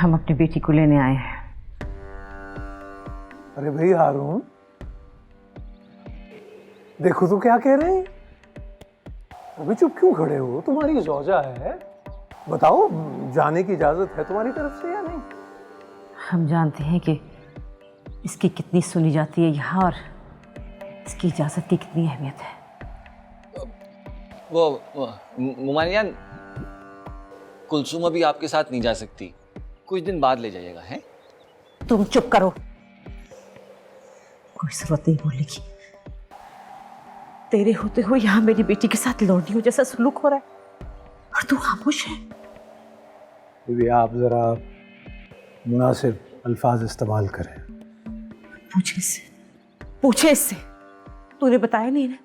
हम अपनी बेटी को लेने आए हैं। अरे भाई हारून, देखो तो क्या कह रहे हैं। अभी चुप क्यों खड़े हो? तुम्हारी ज़ौजा है, बताओ जाने की इजाजत है तुम्हारी तरफ से या नहीं? हम जानते हैं कि इसकी कितनी सुनी जाती है यहाँ और इसकी इजाजत की कितनी अहमियत है। वो मुमानी जान, कुलसुम अभी आपके साथ नहीं जा सकती, कुछ दिन बाद ले जाइएगा। हैं? तुम चुप करो, कोई जरूरत नहीं बोलने की। तेरे होते हुए यहाँ मेरी बेटी के साथ लौंडियों जैसा सलूक हो रहा है और तू खामोश है। भी आप जरा मुनासिब अल्फाज इस्तेमाल करें। पूछे इससे तूने बताया नहीं ना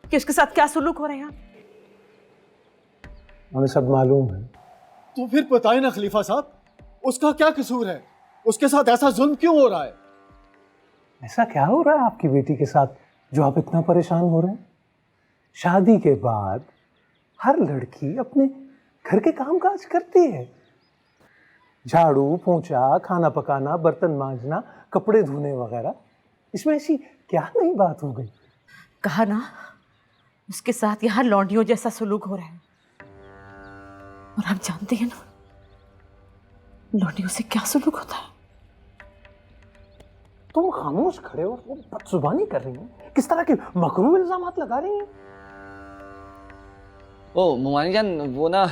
कि उसके साथ क्या सलूक हो रहा है यहाँ? हमें सब मालूम है। तो फिर बताए ना खलीफा साहब, उसका क्या कसूर है? उसके साथ ऐसा जुल्म क्यों हो रहा है? ऐसा क्या हो रहा है आपकी बेटी के साथ जो आप इतना परेशान हो रहे हैं? शादी के बाद हर लड़की अपने घर के काम काज करती है। झाड़ू पोंछा, खाना पकाना, बर्तन मांजना, कपड़े धोने वगैरह। इसमें ऐसी क्या नई बात हो गई? कहा ना, उसके साथ यहाँ लौंडियों जैसा सलूक हो रहा है और हम जानते हैं ना लौंडियों से क्या सलूक होता है। तुम खामोश खड़े हो, वो बदजुबानी कर रही हैं, किस तरह के मकरूह इल्जामात लगा रही हैं। ओ मुमानी जान, वो ना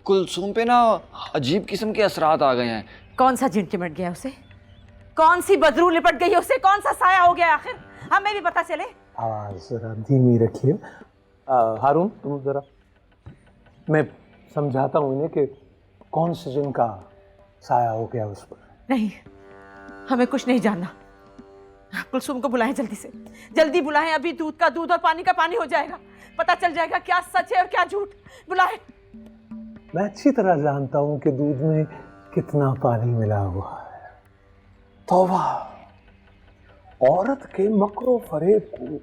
कुलसुम पे ना अजीब किस्म के असरात आ गए हैं। कौन सा जिन चिमट गया उसे? कौन सी बदरू लिपट गई उसे? कौन सा साया हो गया आखिर? हमें भी पता चले। आवाज जरा धीमी रखिए। हारून, तुम जरा, मैं समझाता हूँ इन्हें कि कौन से जिन का साया हो गया उस पर। नहीं, हमें कुछ नहीं जानना। कुलसुम को बुलाएं, जल्दी से जल्दी बुलाएं। अभी दूध का दूध और पानी का पानी हो जाएगा, पता चल जाएगा क्या सच है और क्या झूठ। बुलाएं। मैं अच्छी तरह जानता हूं कि दूध में कितना पानी मिला हुआ है। तौबा, औरत के मकरो फरेब को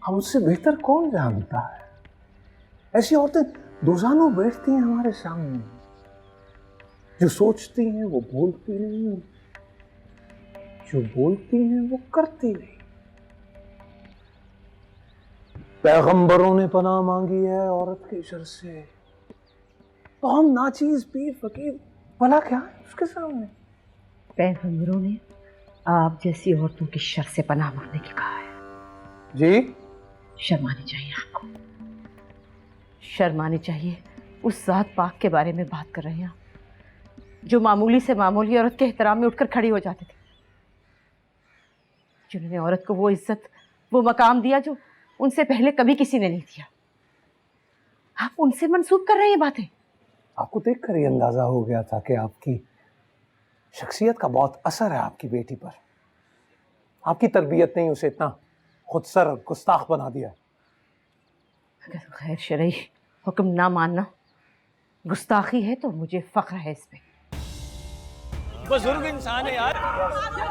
हमसे बेहतर कौन जानता है? ऐसी औरतें रोजाना बैठती हैं हमारे सामने, जो सोचती हैं वो बोलती नहीं, जो बोलती हैं वो करती नहीं। पैगंबरों ने पनाह मांगी है औरत के शर से, तो हम नाचीज पीर फकीर भला क्या है उसके सामने? पैगंबरों ने आप जैसी औरतों की शर से पनाह मांगने की कहा है। जी, शर्मानी चाहिए आपको, शर्मानी चाहिए। उस जात पाक के बारे में बात कर रहे हैं आप, जो मामूली से मामूली औरत के एहतराम में उठकर खड़ी हो जाते थे, जिन्होंने औरत को वो इज्जत, वो मकाम दिया जो उनसे पहले कभी किसी ने नहीं दिया। आप उनसे मंसूब कर रहे हैं बातें। आपको देखकर ही अंदाजा हो गया था कि आपकी शख्सियत का बहुत असर है आपकी बेटी पर। आपकी तरबियत ने उसे इतना खुदसर और गुस्ताख बना दिया। अगर गैर शरई हुक्म ना मानना गुस्ताखी है तो मुझे फख्र है इस पे। बुजुर्ग इंसान है यार,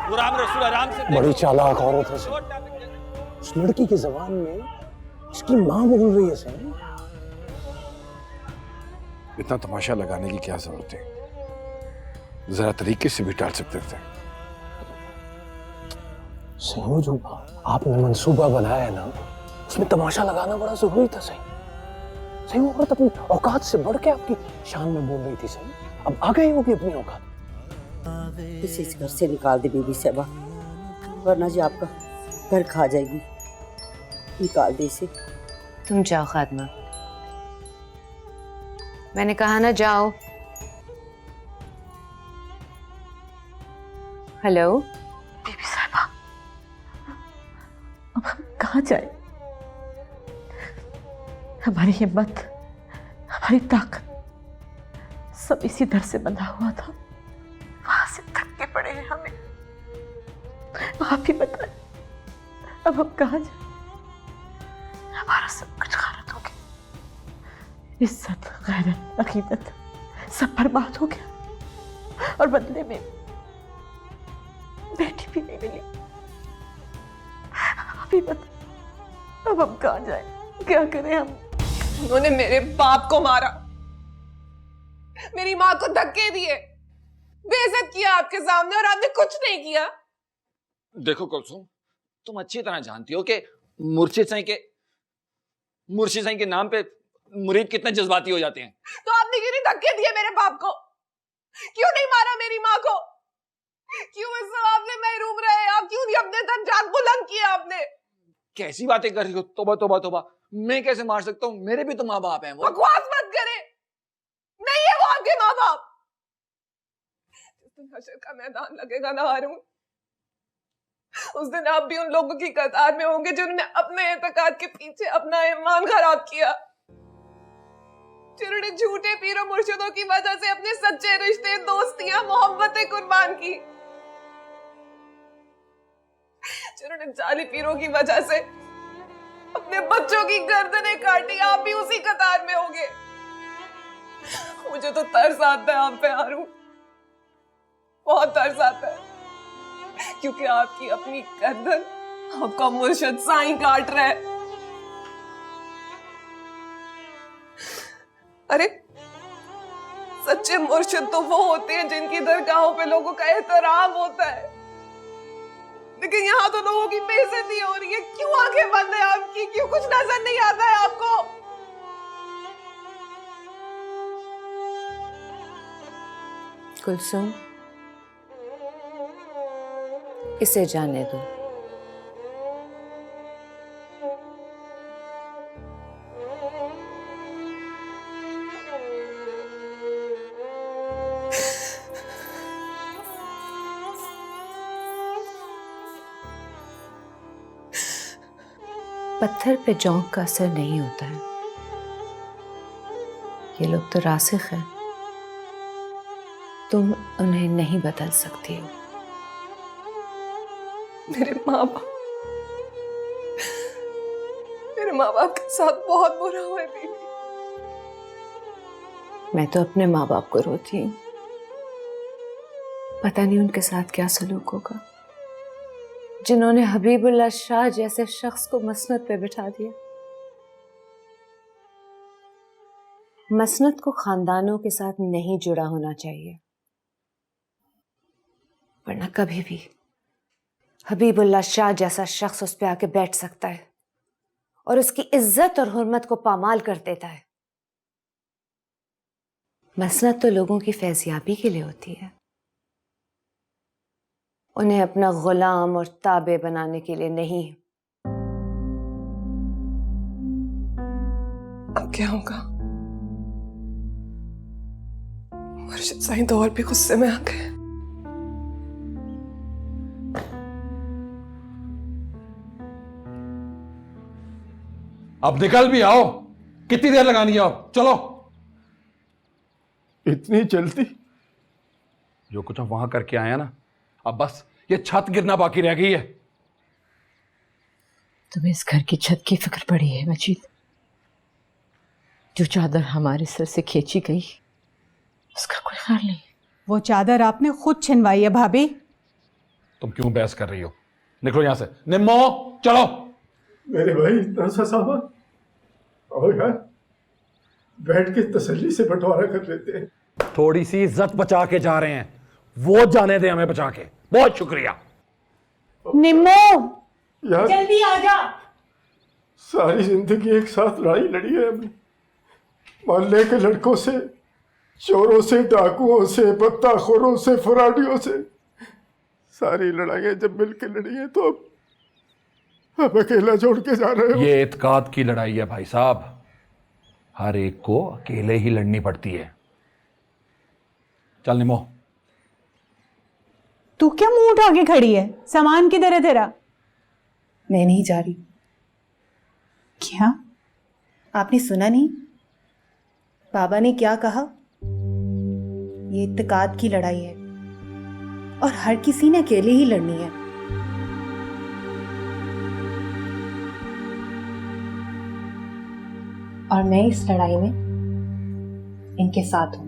गुलाम रसूल आराम से। बड़ी चालाक औरत है। उस लड़की की जबान में इसकी माँ बोल रही है। सही, इतना तमाशा लगाने की क्या जरूरत है? जरा तरीके से भी टाल सकते थे। सही, जो आपने मंसूबा बनाया है ना, उसमें तमाशा लगाना बड़ा जरूरी था। सही सही, वो औरत अपनी औकात से बढ़ के आपकी शान में बोल रही थी। सही, अब आ गई होगी अपनी औकात। इसे इस घर से निकाल दे बीबी साहबा, वरना जी आपका घर खा जाएगी। निकाल दे इसे। तुम जाओ खादमा, मैंने कहा ना जाओ। हेलो बीबी साहबा, अब हम कहाँ जाए? हमारी हिम्मत, हमारी ताकत सब इसी दर से बंधा हुआ था। वहां से थक के पड़े हैं हमें। आप ही बताएं, अब हम कहाँ जाए? हमारा सब कुछ खारत हो गया, इज्जत, गैरत, अकीदत सब बर्बाद हो गया और बदले में बेटी भी नहीं मिली। अभी बता, अब हम कहाँ जाए, क्या करें हम? उन्होंने मेरे बाप को मारा, मेरी माँ को धक्के दिए, बेइज्जत किया आपके सामने और आपने कुछ नहीं किया। देखो कुलसुम, तुम अच्छी तरह जानती हो कि मुर्शिद साईं के नाम पे मुरीद कितने जज्बाती हो जाते हैं। तो आपने क्यों नहीं धक्के दिए मेरे बाप को? क्यों नहीं मारा मेरी माँ को? क्यों इस सवाब से महरूम रहे आप? क्यों नहीं अपने दर्जात बुलंद किए आपने? कैसी बातें कर रही हो? तौबा तौबा तौबा, मैं कैसे मार सकता हूँ? मेरे भी तो माँ बाप हैं। वो बकवास मत करे, नहीं है वो आपके माँ बाप। जिस दिन हशर का मैदान लगेगा ना हारून, उस दिन आप भी उन लोगों की कतार में होंगे जिन्होंने अपने एतकाद के पीछे अपना ईमान खराब किया, जिन्होंने झूठे पीरों मुर्शिदों की वजह से अपने सच्चे रिश्ते, दोस्तियां, मोहब्बतें कुर्बान की, जिन्होंने जाली पीरों की वजह से अपने बच्चों की गर्दनें काटी। आप भी उसी कतार में होंगे। मुझे तो तरस आता है आप पे हारून, बहुत तरस आता है, क्योंकि आपकी अपनी गर्दन आपका मुर्शिद साईं काट रहा है। अरे सच्चे मुर्शिद तो वो होते हैं जिनकी दरगाहों पे लोगों का एहतराम होता है, लेकिन यहाँ तो लोगों की बेइज्जती हो रही है। क्यों आंखें बंद है आपकी? क्यों कुछ नजर नहीं आता है आपको? कुलसुम, इसे जाने दो। पत्थर पे जौंक का असर नहीं होता है। ये लोग तो रासिख हैं, तुम उन्हें नहीं बदल सकती हो। मेरे माँ बाप के साथ बहुत बुरा हुआ है बीबी। मैं तो अपने माँ बाप को रोती हूँ, पता नहीं उनके साथ क्या सलूक होगा, जिन्होंने हबीबुल्लाह शाह जैसे शख्स को मसनद पे बिठा दिया। मसनद को खानदानों के साथ नहीं जुड़ा होना चाहिए, वरना कभी भी हबीबुल्लाह शाह जैसा शख्स उस पे आके बैठ सकता है और उसकी इज्जत और हुर्मत को पामाल कर देता है। मसनद तो लोगों की फैज़याबी के लिए होती है, उन्हें अपना गुलाम और ताबे बनाने के लिए नहीं। अब क्या होगा? मुर्शिद साईं तो और भी गुस्से में आ गए। अब निकल भी आओ, कितनी देर लगानी है? अब चलो। इतनी जल्दी? जो कुछ हम वहां करके आए हैं ना, अब बस ये छत गिरना बाकी रह गई है। तुम्हें इस घर की छत की फिक्र पड़ी है मजीद? जो चादर हमारे सर से खींची गई उसका कोई ख्याल नहीं। वो चादर आपने खुद छिनवाई है भाभी। तुम क्यों बहस कर रही हो? निकलो यहां से। निम्मो चलो। मेरे भाई इतना सा सामान, और यार बैठ के तसल्ली से बंटवारा कर लेते हैं। थोड़ी सी इज्जत बचा के जा रहे हैं, वो जाने दे हमें बचा के। बहुत शुक्रिया। निम्मो यार जल्दी आ जा। सारी जिंदगी एक साथ लड़ाई लड़ी है हमने, मोहल्ले के लड़कों से, चोरों से, डाकुओं से, बत्ताखोरों से, फराडियों से। सारी लड़ाइयाँ जब मिलकर लड़ी है तो अब अकेला छोड़ के जा रहे हो। ये एतकाद की लड़ाई है भाई साहब, हर एक को अकेले ही लड़नी पड़ती है। चल निमो। तू क्या मुंह उठा के खड़ी है? सामान किधर है तेरा? मैं नहीं जा रही। क्या? आपने सुना नहीं बाबा ने क्या कहा? ये इत्तेकाद की लड़ाई है और हर किसी ने अकेले ही लड़नी है। और मैं इस लड़ाई में इनके साथ हूं।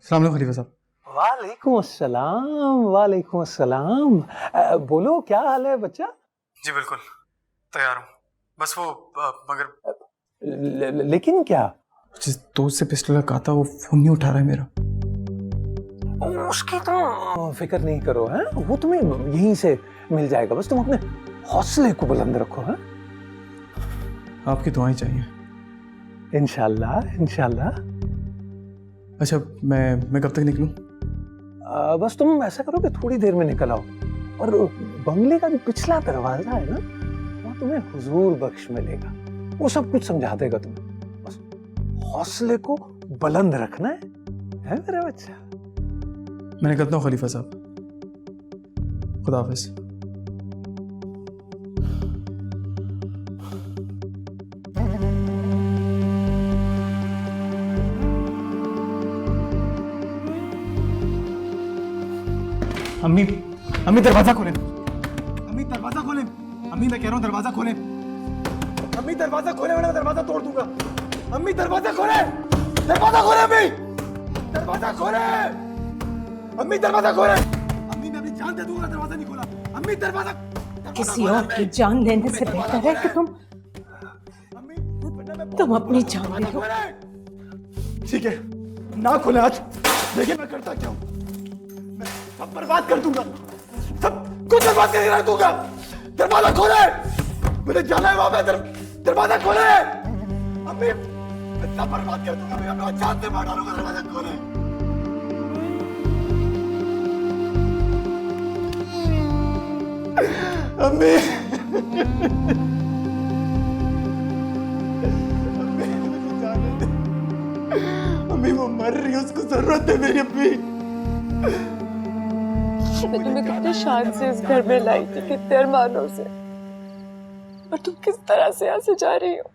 अस्सलाम वालेकुम खलीफा साहब। वालेकुम अस्सलाम, वालेकुम अस्सलाम। बोलो क्या हाल है बच्चा? जी बिल्कुल तैयार हूँ, बस वो मगर लेकिन क्या? जिस दोस्त से पिस्टल रखा था वो फोन नहीं उठा रहा है मेरा। उसकी तो फिक्र नहीं करो, है वो तुम्हें यहीं से मिल जाएगा, बस तुम अपने हौसले को बुलंद रखो। है आपकी दुआएं चाहिए। इंशाल्लाह इंशाल्लाह। अच्छा मैं कब तक निकलूं? बस तुम ऐसा करो कि थोड़ी देर में निकल आओ, और बंगले का जो पिछला दरवाजा है ना, वहाँ तुम्हें हुजूर बख्श मिलेगा, वो सब कुछ समझा देगा तुम्हें। बस हौसले को बुलंद रखना है मेरा बच्चा। मैं निकलता हूँ खलीफा साहब, खुदा हाफिज। अम्मी अम्मी दरवाजा खोलें, अम्मी दरवाजा खोलें, अम्मी मैं कह रहा हूँ दरवाजा खोलें, अम्मी दरवाजा खोलें वरना दरवाजा तोड़ दूंगा। अम्मी दरवाजा खोलें, दरवाजा खोलें, अम्मी दरवाजा खोलें, अम्मी दरवाजा खोलें, अम्मी मैं अपनी जान दे दूंगा दरवाजा नहीं खोला। अम्मी दरवाजा किसी और की जान देने से बेहतर है कि तुम अपनी जान दे दो। ठीक है ना खोले आज, देखिए मैं करता क्या हूँ, मैं सब बर्बाद कर दूंगा, सब कुछ बर्बाद करके रख दूंगा। दरवाजा खोले, मुझे जाना है वहां पे, दरवाजा खोले। अम्मी मैं सब बर्बाद कर दूंगा, मैं अपना जान से मार डालूंगा। दरवाजा खोले। अम्मी अम्मी वो मर रही है, उसको जरूरत है मेरी अम्मी। मैं तुम्हें कितने शान से इस घर में लाई थी, कितने अरमानों से, और तुम किस तरह से यहाँ से जा रही हो।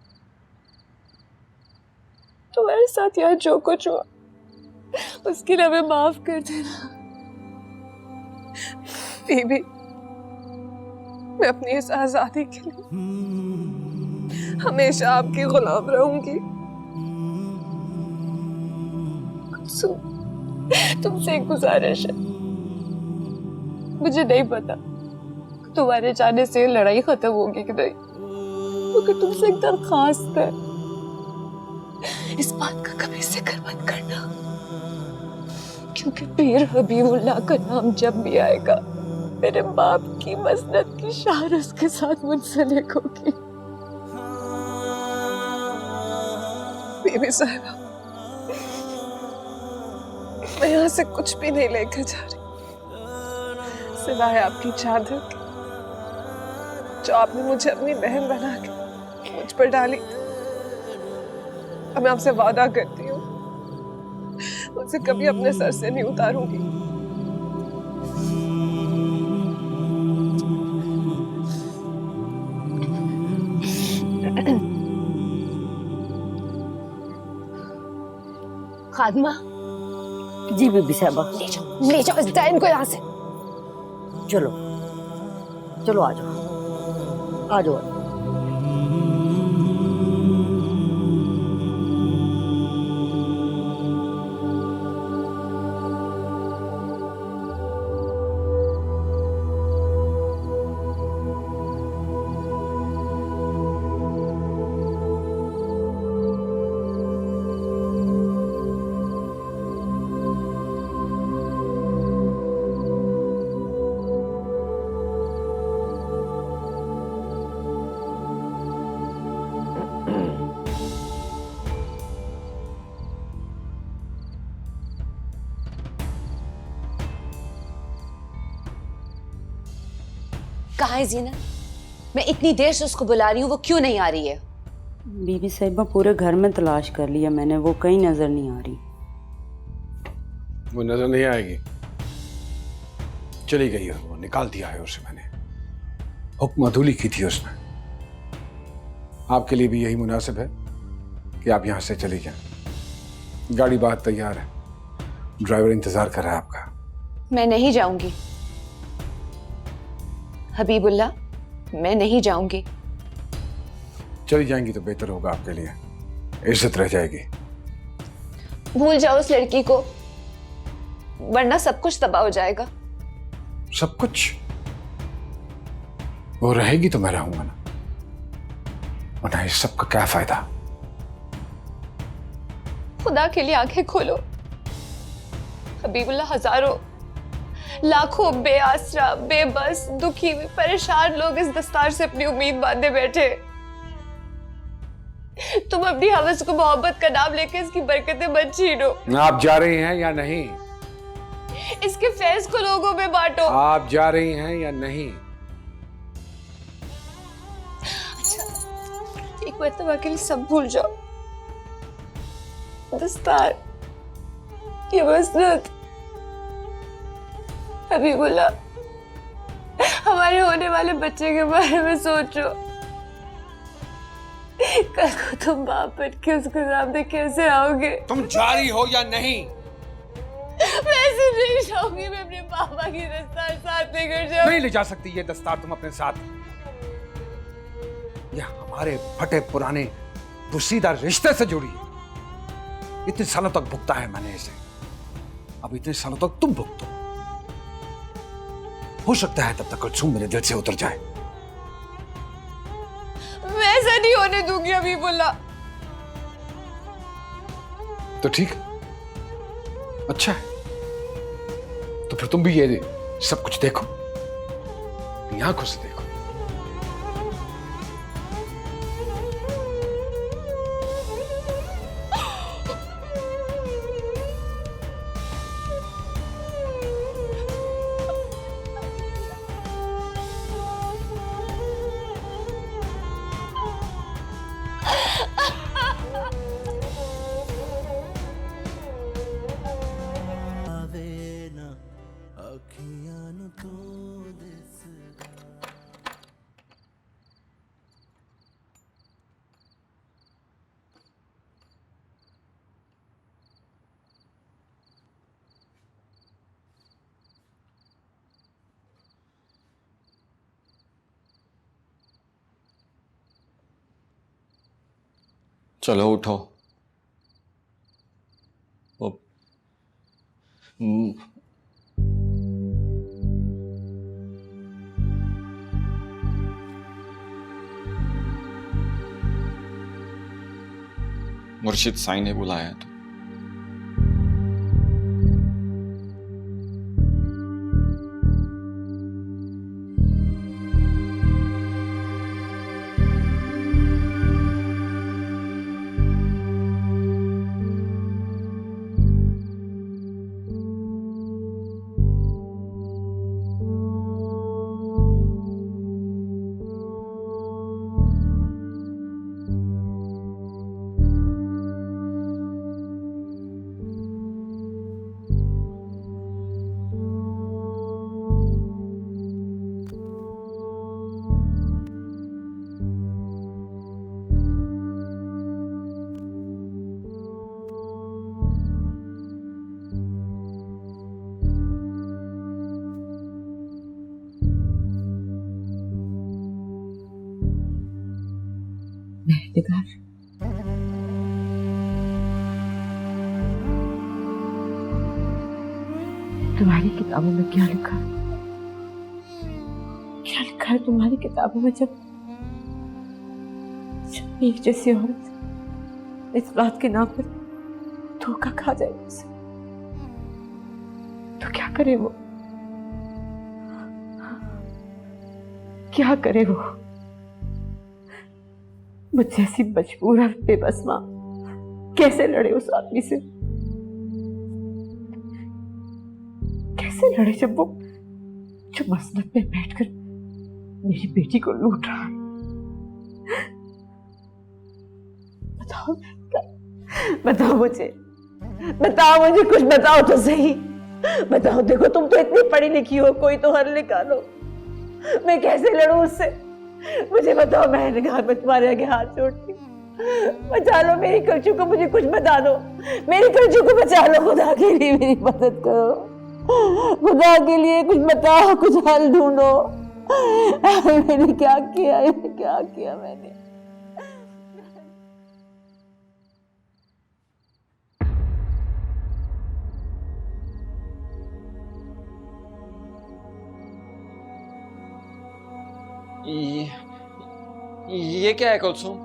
तुम्हारे साथ यहाँ जो कुछ हुआ उसके लिए हमें माफ कर देना बेबी। मैं अपनी इस आजादी के लिए हमेशा आपकी गुलाम रहूंगी। तुमसे एक गुजारिश है, मुझे नहीं पता तुम्हारे जाने से लड़ाई खत्म होगी कि नहीं, मगर तुमसे एक दरखास्त है, इस बात का कभी जिक्र मत करना, क्योंकि पीर हबीबुल्लाह का नाम जब भी आएगा मेरे बाप की मसनद की शान उसके साथ मुंसलिक होगी। बेबी साहिबा, मैं यहाँ से कुछ भी नहीं लेकर जा रही सिवाय आपकी चादर की, जो आपने मुझे अपनी बहन बना के मुझ पर डाली। अब मैं आपसे वादा करती हूँ उसे कभी अपने सर से नहीं उतारूंगी। खादमा, जी बीबी साहबा। ले जाओ इस डायन को यहाँ से। चलो चलो आ जाओ आ जाओ। कहाँ है जीना? मैं इतनी देर से उसको बुला रही हूँ, वो क्यों नहीं आ रही है? बीबी साहिबा पूरे घर में तलाश कर लिया मैंने, वो कहीं नजर नहीं आ रही। वो नजर नहीं आएगी, चली गई है, वो निकाल दिया है उसे मैंने, हुक्म अदूली की थी उसने। आपके लिए भी यही मुनासिब है कि आप यहां से चली जाएं। गाड़ी बाहर तैयार है, ड्राइवर इंतजार कर रहा है आपका। मैं नहीं जाऊंगी हबीबुल्लाह, मैं नहीं जाऊंगी। चली जाएंगी तो बेहतर होगा आपके लिए, इज्जत रह जाएगी। भूल जाओ उस लड़की को, वरना सब कुछ तबाह हो जाएगा। सब कुछ? वो रहेगी तो मैं रहूंगा ना, वरना इस सब का क्या फायदा? खुदा के लिए आंखें खोलो। हबीबुल्लाह, हजारों लाखों बेआसरा, बेबस, दुखी, परेशान लोग इस दस्तार से अपनी उम्मीद बांधे बैठे। तुम अपनी हवस को मोहब्बत का नाम लेके इसकी बरकतें मत छीनो। आप जा रही हैं या नहीं? इसके फैज को लोगों में बांटो। आप जा रही हैं या नहीं? अच्छा, एक मरतबा के लिए सब भूल जाओ। दस्तार, ये मसरत, हबीबुल्लाह, हमारे होने वाले बच्चे के बारे में सोचो। कल को तुम बाप बन के उसके सामने कैसे आओगे? तुम जा रही हो या नहीं? मैं ऐसे नहीं जाऊंगी। मैं अपने पापा की दस्तार साथ लेकर जाऊंगी। नहीं ले जा सकती ये दस्तार तुम अपने साथ। यह हमारे फटे पुराने पुसीदा रिश्ते से जुड़ी है। इतने सालों तक भुगता है मैंने इसे, अब इतने सालों तक तुम भुगतो। हो सकता है तब तक कुलसूम मेरे दिल से उतर जाए। मैं ऐसा नहीं होने दूंगी हबीबुल्लाह। तो ठीक, अच्छा है, तो फिर तुम भी ये सब कुछ देखो, अपनी आंखों से देखो। चलो उठो। वो मुर्शिद साईं ने बुलाया है तो मेहदिगार, तुम्हारी किताबों में क्या लिखा है? क्या लिखा है तुम्हारी किताबों में? जब एक जैसी औरत इस बात के नाम पर धोखा खा जाए उसे, तो क्या करे वो? क्या करे वो? मुझ जैसी मजबूर और बेबस मां कैसे लड़े उस आदमी से? कैसे लड़े जब वो जो मसनद में बैठकर मेरी बेटी को लूट रहा है? बताओ, बताओ मुझे, बताओ मुझे, कुछ बताओ तो सही। बताओ, देखो तुम तो इतनी पढ़ी लिखी हो, कोई तो हल निकालो। मैं कैसे लड़ूं उससे? मुझे बताओ, मैं निगाह में तुम्हारे आगे हाथ जोड़ती हूँ। बचा लो मेरी कलचू को, मुझे कुछ बता दो। मेरी कलचू को बचा लो, खुदा के लिए मेरी मदद करो। खुदा के लिए कुछ बताओ, कुछ हल ढूंढो। मैंने क्या किया, क्या किया मैंने? ये क्या है कुलसुम?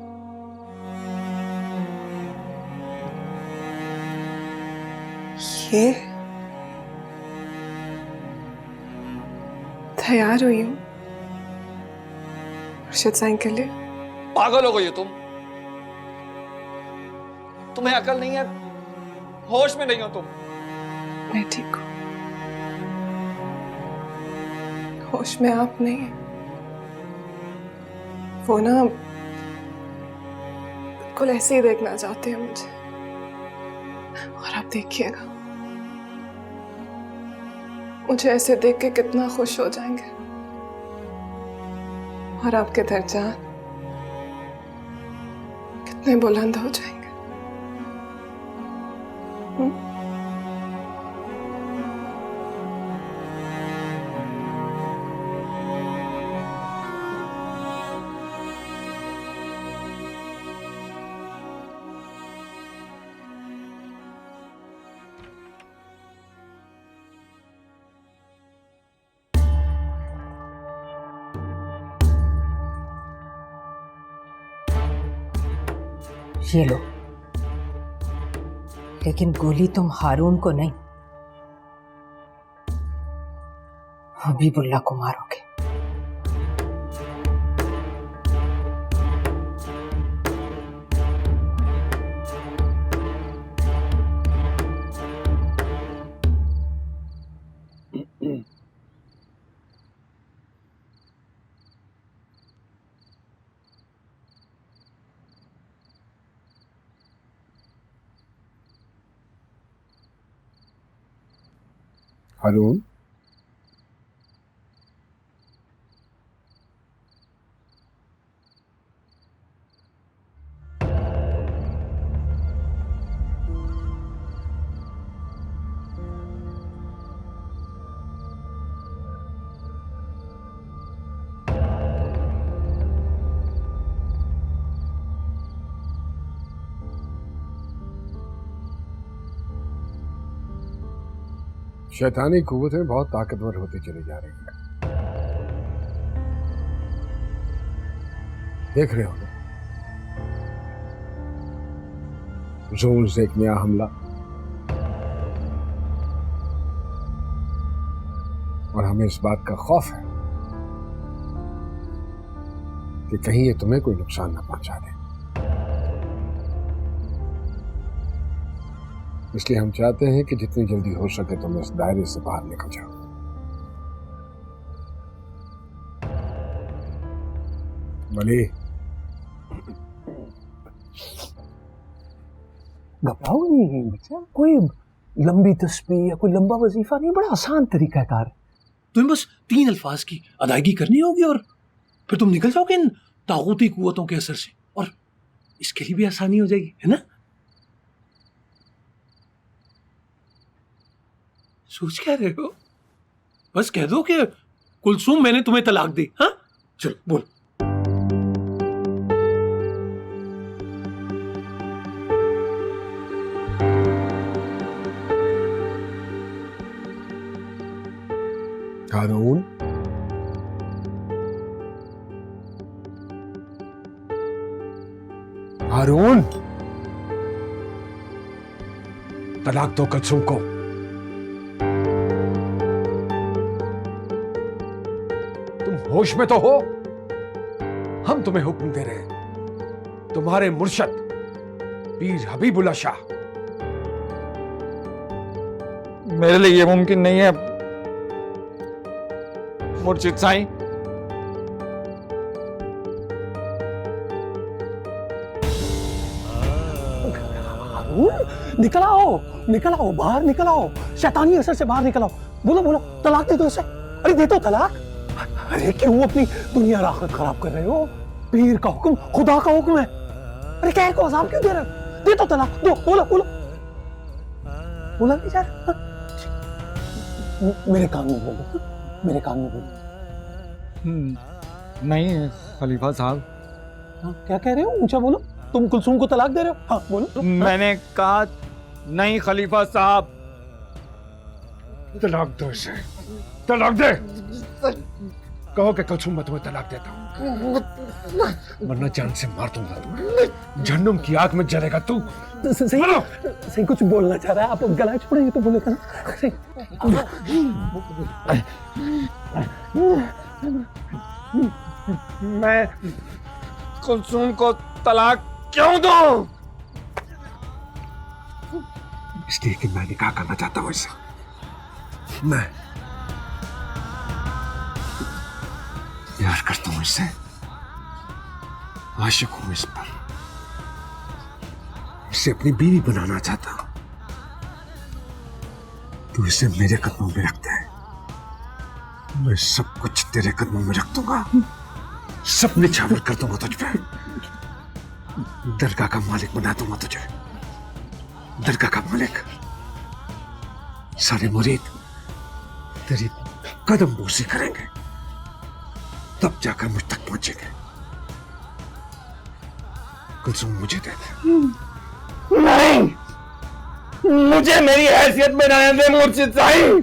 ये तैयार हुई हूँ मुर्शिद साईं के लिए। पागल हो गई हो तुम? तुम्हें अकल नहीं है? होश में नहीं हो तुम? मैं ठीक हूँ, होश में आप नहीं है। वो ना बिल्कुल ऐसे ही देखना चाहते हैं मुझे, और आप देखिएगा मुझे ऐसे देख के कितना खुश हो जाएंगे, और आपके दर्जा कितने बुलंद हो जाएंगे। ये लो, लेकिन गोली तुम हारून को नहीं, हबीबुल्लाह को मारोगे। हारून, शैतानी कुव्वतें बहुत ताकतवर होती चली जा रही हैं। देख रहे हो ना, जोर से एक नया हमला, और हमें इस बात का खौफ है कि कहीं ये तुम्हें कोई नुकसान ना पहुंचा दे। इसलिए हम चाहते हैं कि जितनी जल्दी हो सके तुम इस दायरे से बाहर निकल जाओ। वली, घबराओ नहीं बच्चा, कोई लंबी तस्बीह या कोई लंबा वजीफा नहीं, बड़ा आसान तरीका है कार। तुम्हें बस 3 अल्फाज की अदायगी करनी होगी और फिर तुम निकल जाओगे इन तागूती कुव्वतों के असर से, और इसके लिए भी आसानी हो जाएगी, है ना? सोच क्या रहे हो? बस कह दो कि कुलसुम मैंने तुम्हें तलाक दी। हाँ, चलो बोल। हारून, हारून, तलाक दो कुलसुम को। होश में तो हो? हम तुम्हें हुक्म दे रहे हैं। तुम्हारे मुर्शद पीर हबीबुल्लाह शाह। मेरे लिए ये मुमकिन नहीं है मुर्शिद साईं। निकल आओ, निकल आओ, बाहर निकल आओ, शैतानी असर से बाहर निकल आओ। बोलो बोलो, तलाक दे दो इसे। अरे दे दो तलाक। अरे क्यों अपनी दुनिया और आखिरत खराब कर रहे हो? पीर का हुक्म खुदा का हुक्म है। अरे क्या को अजाब क्यों दे रहे हो? दे तो तलाक दो। बोलो बोलो, बोला नहीं जा रहा? मेरे कान में बोलो, मेरे कान में बोलो। नहीं खलीफा साहब। हाँ, क्या कह रहे हो? ऊंचा बोलो। तुम कुलसुम को तलाक दे रहे हो? हाँ बोलो। मैंने कहा नहीं खलीफा साहब। तलाक दो इसे, तलाक दे। कहो कि कुलसुम मैं तुम्हें तलाक देता हूँ, वरना जान से मार दूंगा। जहन्नुम की आग में जलेगा तू। सही कुछ बोलना चाह रहा है, आप गला छोड़ेंगे तो बोलेगा ना। सही मैं कुलसुम को तलाक क्यों दूं? इसलिए कि मैं निकाह करना चाहता हूं इससे। मैं प्यार करता हूं इससे, आशिक हूं इस पर, इसे अपनी बीवी बनाना चाहता हूं। तू इसे मेरे कदमों में रखता है, मैं सब कुछ तेरे कदमों में रख दूंगा, सब निछावर कर दूंगा तुझ पे। दरगाह का मालिक बना दूंगा तुझे, दरगाह का मालिक। सारे मुरीद तेरी कदम बोसी करेंगे, तब जाकर मुझ तक पहुंचेंगे। कुलसुम मुझे दे दे। नहीं, मुझे मेरी हैसियत में रहने दे मुर्शिद साईं।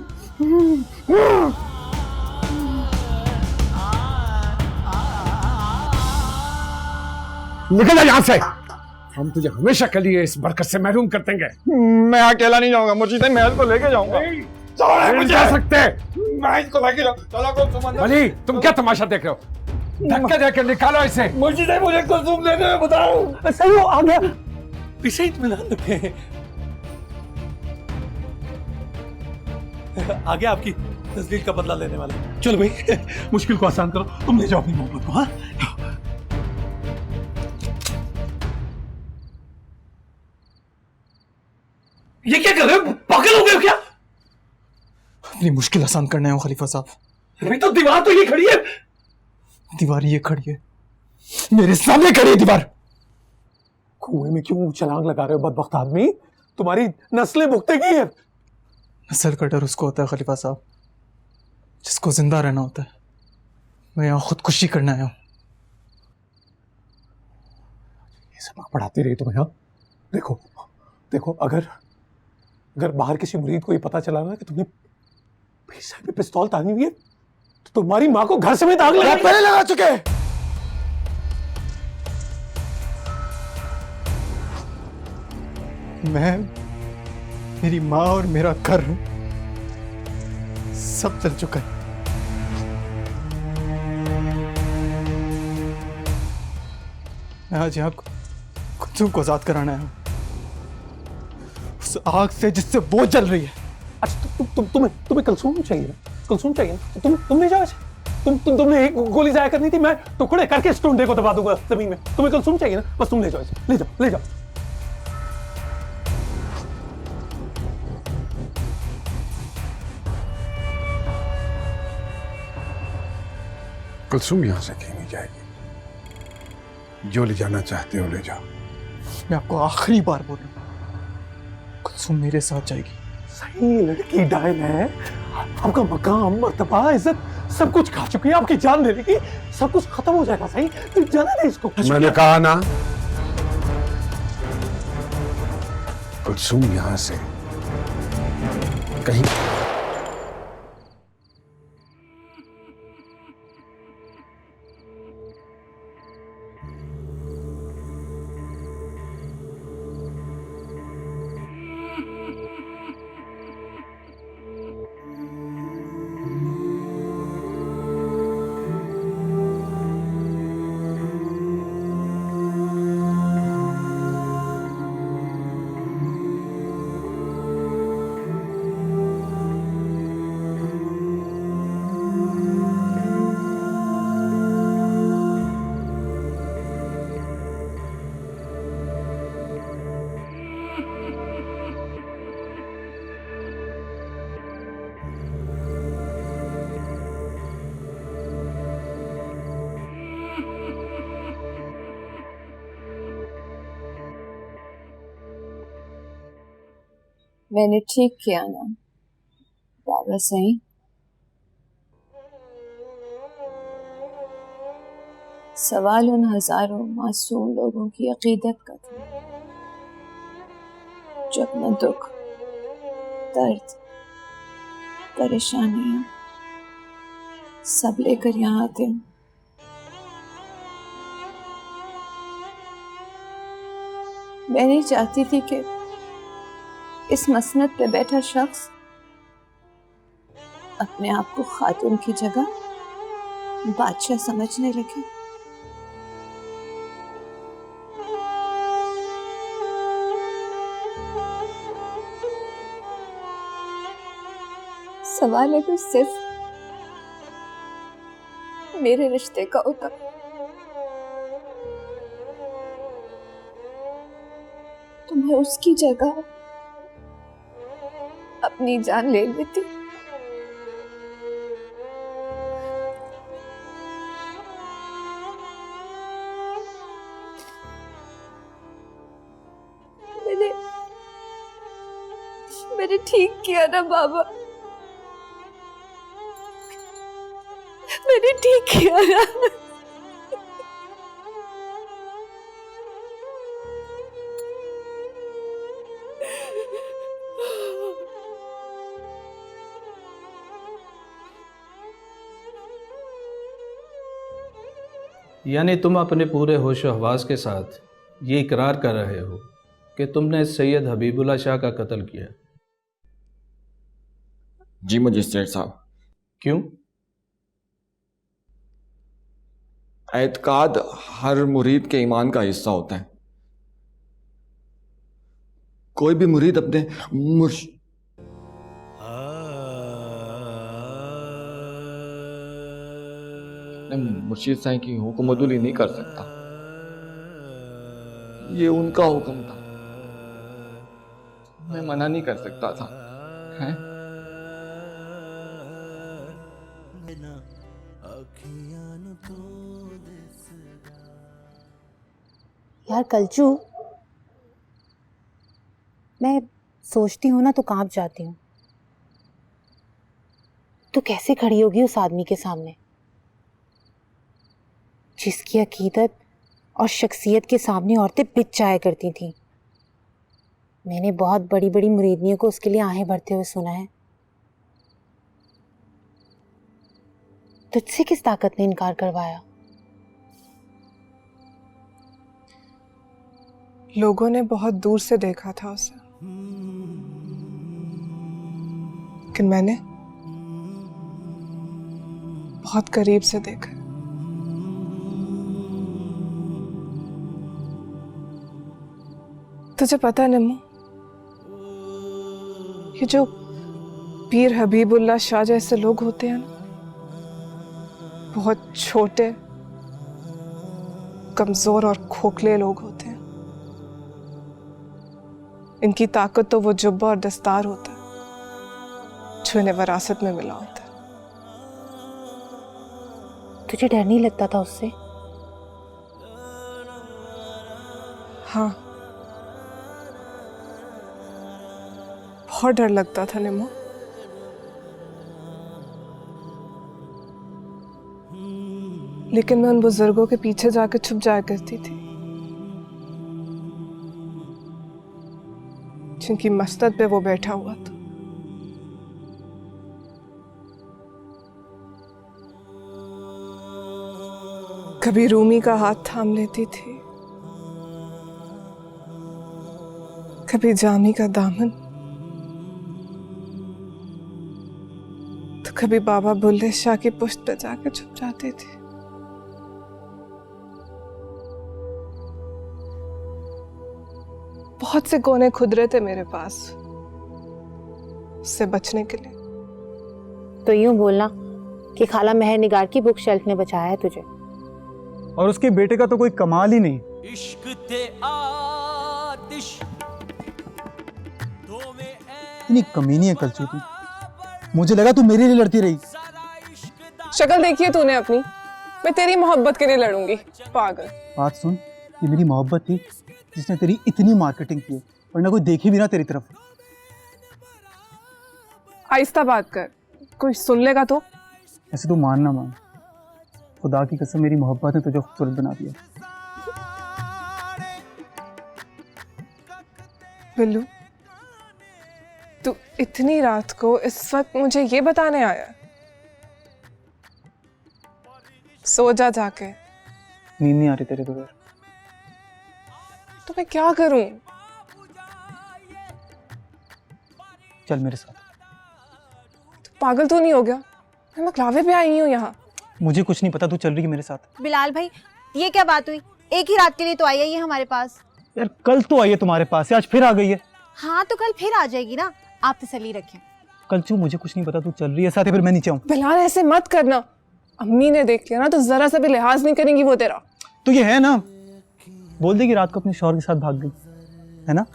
निकल जा यहां से, हम तुझे हमेशा के लिए इस बरकत से महरूम कर देंगे। मैं अकेला नहीं जाऊंगा मुर्शिद साईं, महल को लेके जाऊंगा। नहीं जा सकते। मैं इसको लेके जाऊं। चलो कुलसुम अंदर। अली, तुम क्या तमाशा देख रहे हो? धक्के देकर निकालो इसे। मुर्शिद साईं मुझे कुलसुम दे दे, बताओ। सही हो, आ गया। पीछे इत्मीनान रखे। आ गया आपकी तस्दीक का बदला लेने वाला। चलो भाई, मुश्किल को आसान करो, तुम ले जाओ अपनी मोहब्बत को। हाँ, ये क्या कर रहे हो? पागल हो गए हो क्या? अपनी मुश्किल आसान करना है खलीफा साहब। अभी तो दीवार तो ये खड़ी है। दीवार ये खड़ी है, मेरे सामने खड़ी है दीवार। कुएं में क्यों छलांग लगा रहे हो बदबख्त आदमी? तुम्हारी नस्लें भुगतेगी। नस्ल का डर उसको होता है खलीफा साहब जिसको जिंदा रहना होता है। मैं यहाँ खुदकुशी करना आया हूँ। ये सबक पढ़ाती रही तुम्हें। हाँ, देखो देखो, अगर बाहर किसी मुरीद को ये पता चला ना कि तुमने पीछे पे पिस्तौल तानी हुई है, तो तुम्हारी माँ को घर समेत आग लगा। पहले लगा चुके हैं। मैं, मेरी माँ और मेरा घर सब जल चुका है। मैं आज यहाँ कुलसुम को आजाद कराना आया हूँ, उस आग से जिससे वो जल रही है। अच्छा, तुम्हें कुलसुम चाहिए ना? कुलसुम चाहिए ना? तुम ले जाओ। तुमने एक गोली जाया करनी थी, मैं टुकड़े करके इस टुंडे को दबा दूंगा जमीन में। तुम्हें कुलसुम चाहिए ना? बस तुम ले जाओ, ले जाओ। कुलसुम यहां से कहीं नहीं जाएगी, जो ले जाना चाहते हो ले जाओ। मैं आपको आखिरी बार बोल रहा हूँ, कुलसुम मेरे साथ जाएगी। सही लड़की डायल है। आपका मकाम, मर्तबा, इज्जत सब कुछ खा चुकी है। आपकी जान लेने की सब कुछ खत्म हो जाएगा। सही, तो जाने दे इसको। मैंने कहा ना, कुलसुम यहां से कहीं। मैंने ठीक किया ना बाबा सही? सवाल उन हजारों मासूम लोगों की अकीदत का था जो अपना दुख, दर्द, परेशानियां सब लेकर यहाँ आते हैं। मैं नहीं चाहती थी कि इस मसनद पे बैठा शख्स अपने आप को खातून की जगह बादशाह समझने लगे। सवाल अगर सिर्फ मेरे रिश्ते का होता तो मैं उसकी जगह अपनी जान ले लेती। मैंने ठीक किया ना बाबा, मैंने ठीक किया ना। यानी तुम अपने पूरे होश हवास के साथ ये इकरार कर रहे हो कि तुमने सैयद हबीबुल्लाह शाह का कत्ल किया? जी मजिस्ट्रेट साहब। क्यों? एतकाद हर मुरीद के ईमान का हिस्सा होता है। कोई भी मुरीद अपने मुर्शिद साईं की हुक्मदुली नहीं कर सकता। ये उनका हुक्म था, मैं मना नहीं कर सकता था। हैं? यार कलचू, मैं सोचती हूँ ना तो कांप जाती हूँ। तो कैसे खड़ी होगी उस आदमी के सामने जिसकी अकीदत और शख्सियत के सामने औरतें बिच जाया करती थीं। मैंने बहुत बड़ी बड़ी मुरीदनियों को उसके लिए आहें भरते हुए सुना है। तुझसे किस ताकत ने इनकार करवाया? लोगों ने बहुत दूर से देखा था उसे, लेकिन मैंने बहुत करीब से देखा। तुझे पता निम्मो, ये जो पीर हबीबुल्लाह शाह जैसे लोग होते हैं ना, बहुत छोटे, कमजोर और खोखले लोग होते हैं। इनकी ताकत तो वो जुब्बा और दस्तार होता है जो इन्हें विरासत में मिला होता है। तुझे डर नहीं लगता था उससे? हाँ, बहुत डर लगता था निम्मो। लेकिन मैं उन बुजुर्गों के पीछे जाकर छुप जाया करती थी जिनकी मस्तद पे वो बैठा हुआ था। कभी रूमी का हाथ थाम लेती थी, कभी जामी का दामन, तो कभी बाबा बुल्ले शाह की पुश्त पे जाकर छुप जाती थी। बहुत से कोने खुदरे थे मेरे पास उससे बचने के लिए। तो यूं बोलना कि खाला मेहर निगार की बुक शेल्फ ने बचाया है तुझे। और उसके बेटे का तो कोई कमाल ही नहीं। इश्क ते आतिश इतनी कमीनी है कलचू तू। मुझे लगा तू मेरे लिए लड़ती रही। शक्ल देखी है तूने अपनी। मैं तेरी मोहब्बत के लिए लड़ूंगी, पागल। बात सुन, ये मेरी मोहब्बत थी जिसने तेरी इतनी मार्केटिंग की, वरना कोई देखी भी ना तेरी तरफ। आहिस्ता बात कर, कोई सुन लेगा तो। ऐसे तू मान ना मान, खुदा की कसम मेरी मोहब्बत ने तुझे खूबसूरत बना दिया। बिल्लू, तू इतनी रात को इस वक्त मुझे ये बताने आया सो जा जाके। नींद नहीं आ रही तेरे बगैर। तो मैं क्या करूं? चल मेरे साथ। तू पागल तो नहीं हो गया? मैं मकलावे पे आई हूँ यहाँ। मुझे कुछ नहीं पता, तू चल रही है मेरे साथ। बिलाल भाई, ये क्या बात हुई? एक ही रात के लिए तो आई है ये हमारे पास। यार कल तो आई है तुम्हारे पास से, आज फिर आ गई है। हाँ तो कल फिर आ जाएगी ना, आप तसल्ली रखें। कलचू मुझे कुछ नहीं पता, तू चल रही है साथ, फिर मैं नीचे आऊँ। बिलाल ऐसे मत करना, अम्मी ने देख लिया ना तो जरा सा भी लिहाज नहीं करेंगी वो तेरा। तो ये है ना, बोल दे कि रात को अपने शौहर के साथ भाग गई है ना।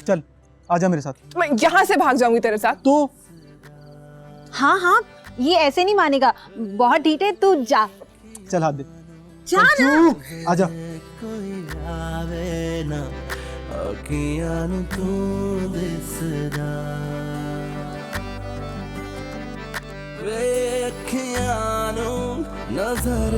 चल आजा मेरे साथ। मैं यहाँ से भाग जाऊंगी तेरे साथ? तो हाँ हाँ, ये ऐसे नहीं मानेगा, बहुत ढीठ है, तू जा। चल हाथ दे, जा ना। आजा। नजर